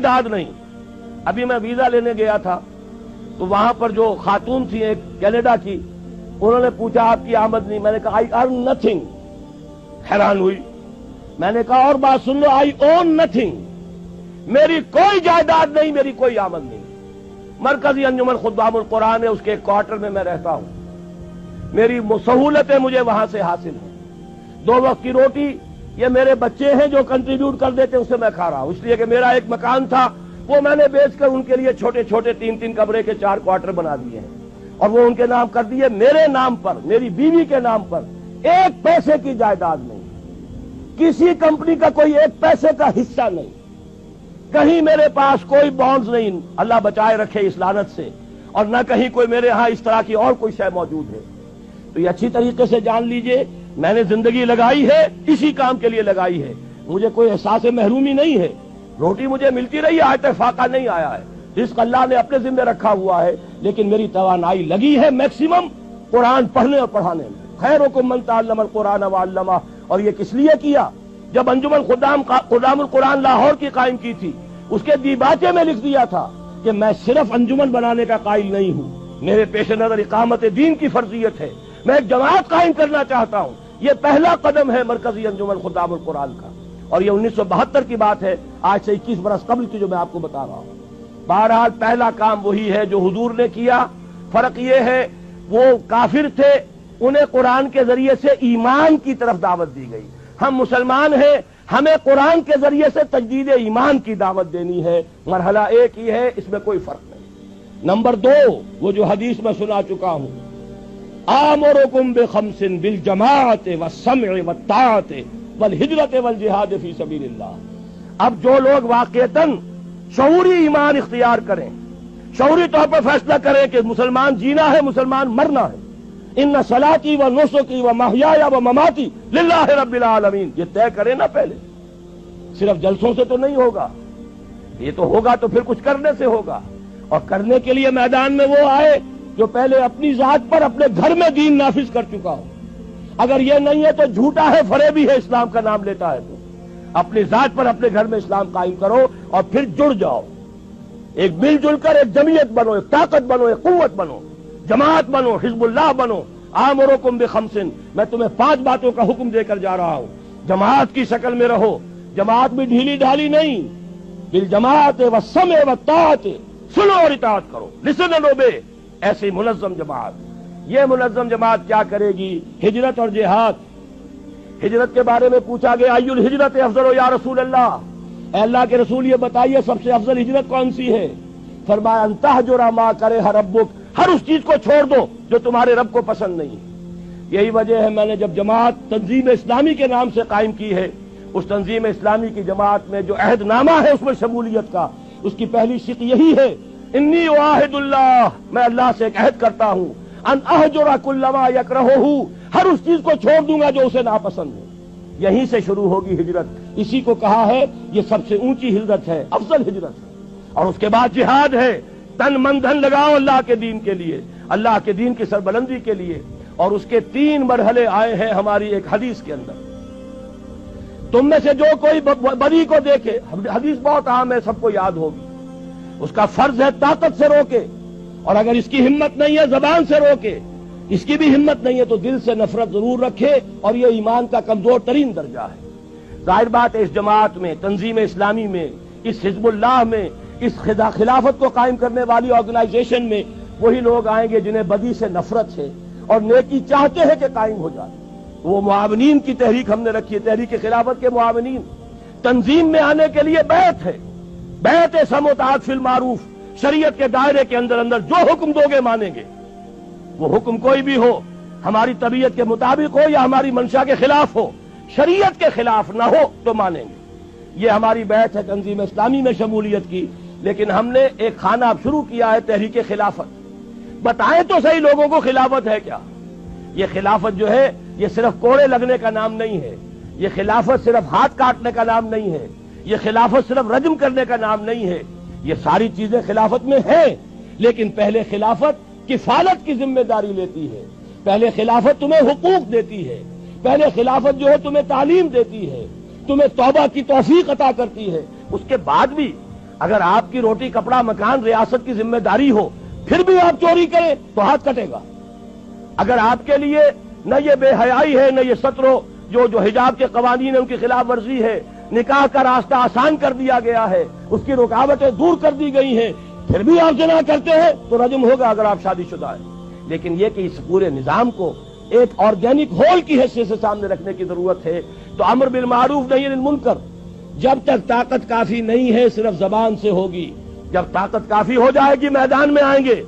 جائیداد نہیں. ابھی میں ویزا لینے گیا تھا تو وہاں پر جو خاتون تھی ایک کینیڈا کی, انہوں نے پوچھا آپ کی آمدنی. میں نے کہا آئی ارن نتھنگ. حیران ہوئی. میں نے کہا اور بات سن لو, آئی اون نتھنگ. میری کوئی جائیداد نہیں, میری کوئی آمد نہیں. مرکزی انجمن خدام القرآن ہے, اس کے ایک کوارٹر میں رہتا ہوں. میری سہولتیں مجھے وہاں سے حاصل ہیں. 2 وقت کی روٹی یہ میرے بچے ہیں جو کنٹریبیوٹ کر دیتے, اس سے میں کھا رہا ہوں. اس لیے کہ میرا ایک مکان تھا, وہ میں نے بیچ کر ان کے لیے چھوٹے چھوٹے 3 کمرے کے 4 کوارٹر بنا دیے ہیں, اور وہ ان کے نام کر دیے. میرے نام پر, میری بیوی کے نام پر 1 پیسے کی جائیداد نہیں, کسی کمپنی کا کوئی 1 پیسے کا حصہ نہیں, کہیں میرے پاس کوئی بانڈز نہیں, اللہ بچائے رکھے اس لعنت سے, اور نہ کہیں کوئی میرے ہاں اس طرح کی اور کوئی شے موجود ہے. تو یہ اچھی طریقے سے جان لیجئے, میں نے زندگی لگائی ہے اسی کام کے لیے لگائی ہے. مجھے کوئی احساس محرومی نہیں ہے, روٹی مجھے ملتی رہی ہے, آج تک فاقہ نہیں آیا ہے. رزق اللہ نے اپنے ذمہ رکھا ہوا ہے, لیکن میری توانائی لگی ہے میکسیمم قرآن پڑھنے اور پڑھانے میں. خیرکم من تعلم القرآن وعلمہ. اور یہ کس لیے کیا؟ جب انجمن خدام القرآن لاہور کی قائم کی تھی, اس کے دیباچے میں لکھ دیا تھا کہ میں صرف انجمن بنانے کا قائل نہیں ہوں, میرے پیش نظر اقامت دین کی فرضیت ہے, میں ایک جماعت قائم کرنا چاہتا ہوں. یہ پہلا قدم ہے مرکزی انجمن خدام القرآن کا, اور یہ 1972 کی بات ہے, آج سے 21 برس قبل کی جو میں آپ کو بتا رہا ہوں. بہرحال پہلا کام وہی ہے جو حضور نے کیا. فرق یہ ہے وہ کافر تھے, انہیں قرآن کے ذریعے سے ایمان کی طرف دعوت دی گئی. ہم مسلمان ہیں, ہمیں قرآن کے ذریعے سے تجدید ایمان کی دعوت دینی ہے. مرحلہ ایک ہی ہے, اس میں کوئی فرق نہیں. نمبر 2, وہ جو حدیث میں سنا چکا ہوں, آمرکم بخمس بالجماعت والسمع والطاعت والہجرت والجہاد فی سبیل اللہ. اب جو لوگ واقعتاً شعوری ایمان اختیار کریں, شعوری طور پر فیصلہ کریں کہ مسلمان جینا ہے, مسلمان مرنا ہے, ان صلاتی و نسکی و محیای و مماتی للہ رب العالمین, یہ طے کرے نا پہلے. صرف جلسوں سے تو نہیں ہوگا, یہ تو ہوگا تو پھر کچھ کرنے سے ہوگا. اور کرنے کے لیے میدان میں وہ آئے جو پہلے اپنی ذات پر اپنے گھر میں دین نافذ کر چکا ہو. اگر یہ نہیں ہے تو جھوٹا ہے, فریبی ہے, اسلام کا نام لیتا ہے. تو اپنی ذات پر اپنے گھر میں اسلام قائم کرو اور پھر جڑ جاؤ, ایک مل جل کر ایک جمعیت بنو, ایک طاقت بنو, ایک قوت بنو, جماعت بنو, حزب اللہ بنو. آمرکم بخمسن, میں تمہیں 5 باتوں کا حکم دے کر جا رہا ہوں. جماعت کی شکل میں رہو, جماعت بھی ڈھیلی ڈھالی نہیں. بالجماعت والسمع والطاعت, سنو اور اطاعت کرو, لسن اینڈ اوبے. ایسی منظم جماعت. یہ منظم جماعت کیا کرے گی؟ ہجرت اور جہاد. ہجرت کے بارے میں پوچھا گیا, ای الہجرت افضل یا رسول اللہ, اے اللہ کے رسول یہ بتائیے سب سے افضل ہجرت کون سی ہے؟ فرمایا ان تہجر ما کرہ ربک, ہر اس چیز کو چھوڑ دو جو تمہارے رب کو پسند نہیں. یہی وجہ ہے میں نے جب جماعت تنظیم اسلامی کے نام سے قائم کی ہے, اس تنظیم اسلامی کی جماعت میں جو عہد نامہ ہے اس میں شمولیت کا, اس کی پہلی شق یہی ہے, انی اعاہد اللہ, میں اللہ سے ایک عہد کرتا ہوں, ان اہجر کل ما یکرہہ, ہر اس چیز کو چھوڑ دوں گا جو اسے ناپسند ہے. یہیں سے شروع ہوگی ہجرت. اسی کو کہا ہے یہ سب سے اونچی ہجرت ہے, افضل ہجرت ہے. اور اس کے بعد جہاد ہے, تن من دھن لگاؤ اللہ کے دین کے لیے, اللہ کے دین کی سربلندی کے لیے. اور اس کے 3 مرحلے آئے ہیں ہماری ایک حدیث کے اندر. تم میں سے جو کوئی بری کو دیکھے, حدیث بہت عام ہے, سب کو یاد ہوگی, اس کا فرض ہے طاقت سے روکے, اور اگر اس کی ہمت نہیں ہے زبان سے روکے, اس کی بھی ہمت نہیں ہے تو دل سے نفرت ضرور رکھے, اور یہ ایمان کا کمزور ترین درجہ ہے. ظاہر بات ہے اس جماعت میں, تنظیم اسلامی میں, اس حزب اللہ میں, اس خلافت کو قائم کرنے والی آرگنائزیشن میں وہی لوگ آئیں گے جنہیں بدی سے نفرت ہے اور نیکی چاہتے ہیں کہ قائم ہو جائے. وہ معاونین کی تحریک ہم نے رکھی ہے, تحریک خلافت کے معاونین. تنظیم میں آنے کے لیے بیعت ہے, بیعت سمع و طاعت فی المعروف, شریعت کے دائرے کے اندر اندر جو حکم دو گے مانیں گے. وہ حکم کوئی بھی ہو, ہماری طبیعت کے مطابق ہو یا ہماری منشا کے خلاف ہو, شریعت کے خلاف نہ ہو تو مانیں گے. یہ ہماری بیعت ہے تنظیم اسلامی میں شمولیت کی. لیکن ہم نے ایک خانہ اب شروع کیا ہے, تحریک خلافت. بتائیں تو صحیح لوگوں کو خلافت ہے کیا؟ یہ خلافت جو ہے یہ صرف کوڑے لگنے کا نام نہیں ہے, یہ خلافت صرف ہاتھ کاٹنے کا نام نہیں ہے, یہ خلافت صرف رجم کرنے کا نام نہیں ہے. یہ ساری چیزیں خلافت میں ہیں, لیکن پہلے خلافت کفالت کی ذمہ داری لیتی ہے, پہلے خلافت تمہیں حقوق دیتی ہے, پہلے خلافت جو ہے تمہیں تعلیم دیتی ہے, تمہیں توبہ کی توفیق عطا کرتی ہے. اس کے بعد بھی اگر آپ کی روٹی کپڑا مکان ریاست کی ذمہ داری ہو پھر بھی آپ چوری کریں تو ہاتھ کٹے گا. اگر آپ کے لیے نہ یہ بے حیائی ہے، نہ یہ سترو جو حجاب کے قوانین ہیں ان کی خلاف ورزی ہے، نکاح کا راستہ آسان کر دیا گیا ہے، اس کی رکاوٹیں دور کر دی گئی ہیں، پھر بھی آپ زنا کرتے ہیں تو رجم ہوگا اگر آپ شادی شدہ ہیں. لیکن یہ کہ اس پورے نظام کو ایک آرگینک ہول کی حیثیت سے سامنے رکھنے کی ضرورت ہے. تو امر بالمعروف نہی عن المنکر جب تک طاقت کافی نہیں ہے صرف زبان سے ہوگی. جب طاقت کافی ہو جائے گی میدان میں آئیں گے.